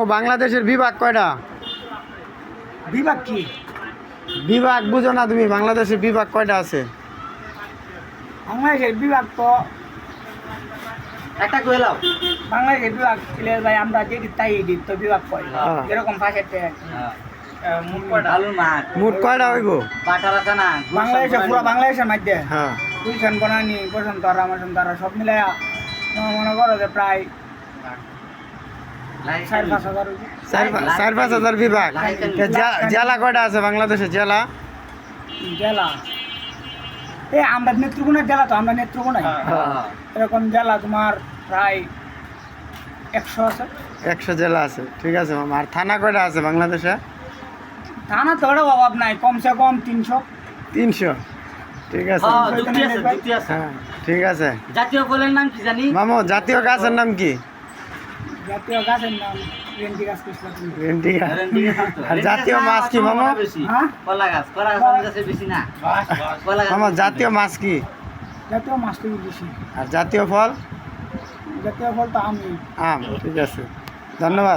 ও বাংলাদেশের বিভাগ কয়টা? বিভাগ কি? বিভাগ বুঝো না তুমি? বাংলাদেশের বিভাগ কয়টা আছে? বাংলাদেশের বিভাগ তো একটা কইলাও বাংলাদেশের বিভাগ ছিল ভাই, আমরা যেটি তাই এটি তো বিভাগ কই হ্যাঁ। এরকম ভাষাতে মুখ কয়টা আলুর মাঠ মোট কয়টা হইব? বাটার আছে না বাংলাদেশে পুরো বাংলাদেশের মধ্যে হ্যাঁ গুলশান বনানী বসন্তরা মসন্তরা সব মিলাইয়া মনে করো যে প্রায় 4-5 হাজার হইবে। 4-5 হাজার বিভাগ। জেলা কয়টা আছে বাংলাদেশে? জেলা জেলা আমরা নেত্রকোনার জেলা, তো আমরা নেত্রকোনায় এরকম জেলা তোমার প্রায় 100 আছে। 100 জেলা আছে, ঠিক আছে মামা। আর থানা কয়টা আছে বাংলাদেশে? থানা তো ওটাও অভাব নাই, কমসে কম 300। 300, ঠিক আছে। হ্যাঁ ঠিক আছে। জাতীয় ফলের নাম কি জানি মামু, জাতীয় গাছের নাম কি? জাতীয় গাছের নাম রেন্টি গাছ কৃষ্ণ। ভেন্ডি গাছ। আর জাতীয় মাছ কি মামা? হ্যাঁ, কলা গাছ কলা গাছের বেশি না কলা গাছ মামা জাতীয় মাছ কি? জাতীয় মাছ তো বেশি। আর জাতীয় ফল? জাতীয় ফল তো আমি আম, ঠিক আছে, ধন্যবাদ।